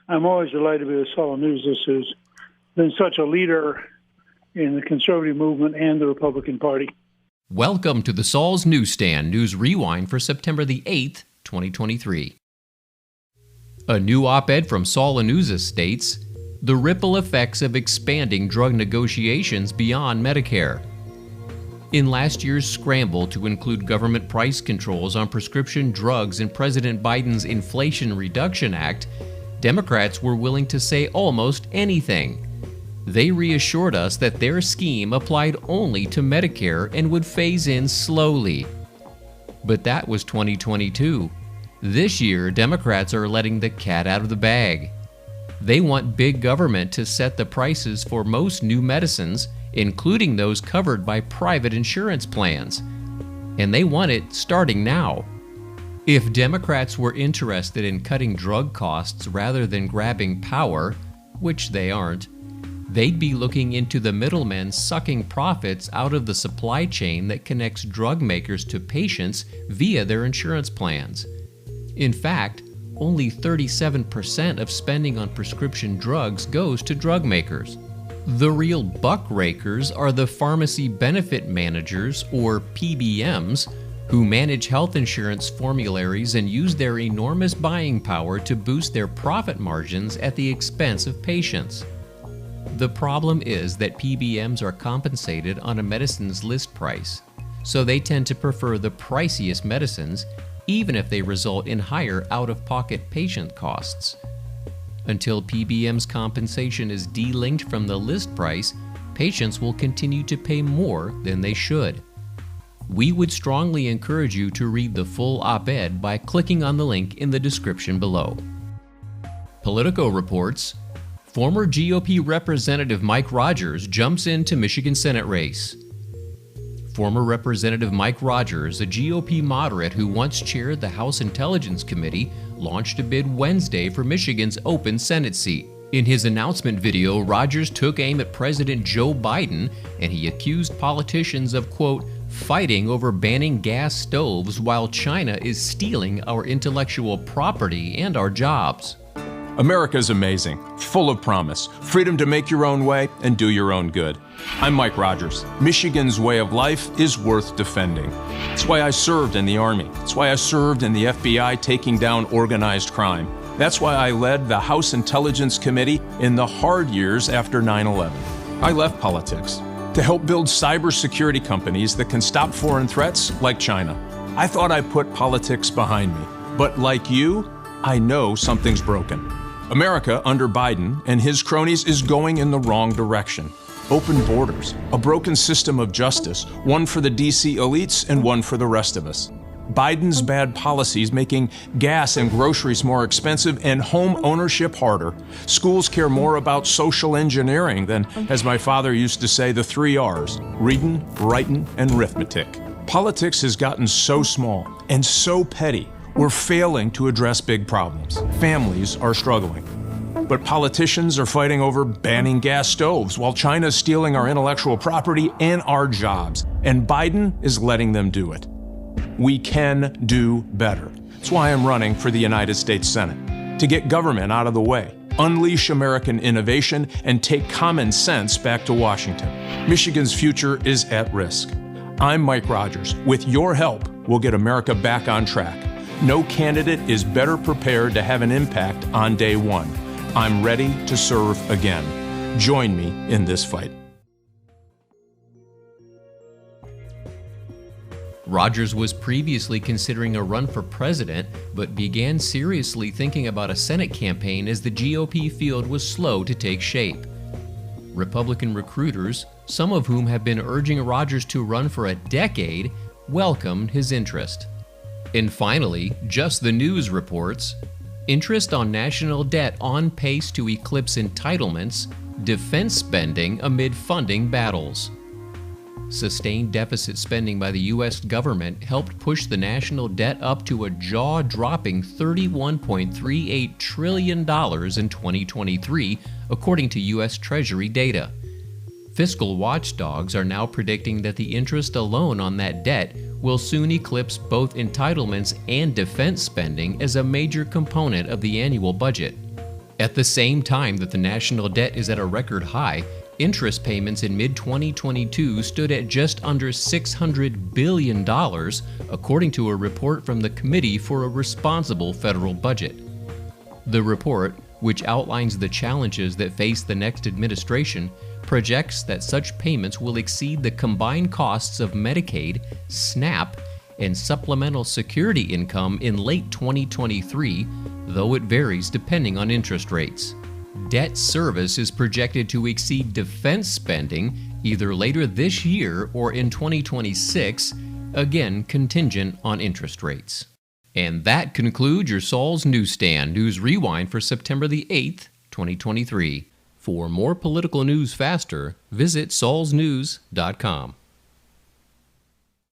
I'm always delighted to be with Saul News, who's been such a leader in the conservative movement and the Republican Party. Welcome to the Saul's Newsstand News Rewind for September the 8th, 2023. A new op-ed from Saul News states, "The ripple effects of expanding drug negotiations beyond Medicare." In last year's scramble to include government price controls on prescription drugs in President Biden's Inflation Reduction Act, Democrats were willing to say almost anything. They reassured us that their scheme applied only to Medicare and would phase in slowly. But that was 2022. This year, Democrats are letting the cat out of the bag. They want big government to set the prices for most new medicines, including those covered by private insurance plans. And they want it starting now. If Democrats were interested in cutting drug costs rather than grabbing power, which they aren't, they'd be looking into the middlemen sucking profits out of the supply chain that connects drug makers to patients via their insurance plans. In fact, only 37% of spending on prescription drugs goes to drug makers. The real buck rakers are the pharmacy benefit managers, or PBMs, who manage health insurance formularies and use their enormous buying power to boost their profit margins at the expense of patients. The problem is that PBMs are compensated on a medicine's list price, so they tend to prefer the priciest medicines, even if they result in higher out-of-pocket patient costs. Until PBM's compensation is delinked from the list price, patients will continue to pay more than they should. We would strongly encourage you to read the full op-ed by clicking on the link in the description below. Politico reports, former GOP Representative Mike Rogers jumps into Michigan Senate race. Former Representative Mike Rogers, a GOP moderate who once chaired the House Intelligence Committee, launched a bid Wednesday for Michigan's open Senate seat. In his announcement video, Rogers took aim at President Joe Biden, and he accused politicians of, quote, fighting over banning gas stoves while China is stealing our intellectual property and our jobs. America's amazing, full of promise, freedom to make your own way and do your own good. I'm Mike Rogers. Michigan's way of life is worth defending. That's why I served in the Army. That's why I served in the FBI taking down organized crime. That's why I led the House Intelligence Committee in the hard years after 9/11. I left politics to help build cybersecurity companies that can stop foreign threats like China. I thought I put politics behind me, but like you, I know something's broken. America under Biden and his cronies is going in the wrong direction. Open borders, a broken system of justice, one for the DC elites and one for the rest of us. Biden's bad policies making gas and groceries more expensive and home ownership harder. Schools care more about social engineering than, as my father used to say, the 3 R's, reading, writing, and arithmetic. Politics has gotten so small and so petty, we're failing to address big problems. Families are struggling. But politicians are fighting over banning gas stoves while China's stealing our intellectual property and our jobs. And Biden is letting them do it. We can do better. That's why I'm running for the United States Senate, to get government out of the way, unleash American innovation, and take common sense back to Washington. Michigan's future is at risk. I'm Mike Rogers. With your help, we'll get America back on track. No candidate is better prepared to have an impact on day one. I'm ready to serve again. Join me in this fight. Rogers was previously considering a run for president, but began seriously thinking about a Senate campaign as the GOP field was slow to take shape. Republican recruiters, some of whom have been urging Rogers to run for a decade, welcomed his interest. And finally, Just the News reports, interest on national debt on pace to eclipse entitlements, defense spending amid funding battles. Sustained deficit spending by the U.S. government helped push the national debt up to a jaw-dropping $31.38 trillion in 2023, according to U.S. Treasury data. Fiscal watchdogs are now predicting that the interest alone on that debt will soon eclipse both entitlements and defense spending as a major component of the annual budget. At the same time that the national debt is at a record high, interest payments in mid-2022 stood at just under $600 billion, according to a report from the Committee for a Responsible Federal Budget. The report, which outlines the challenges that face the next administration, projects that such payments will exceed the combined costs of Medicaid, SNAP, and supplemental security income in late 2023, though it varies depending on interest rates. Debt service is projected to exceed defense spending either later this year or in 2026, again contingent on interest rates. And that concludes your Saul's Newsstand News Rewind for September the 8th, 2023. For more political news faster, visit saulsnews.com.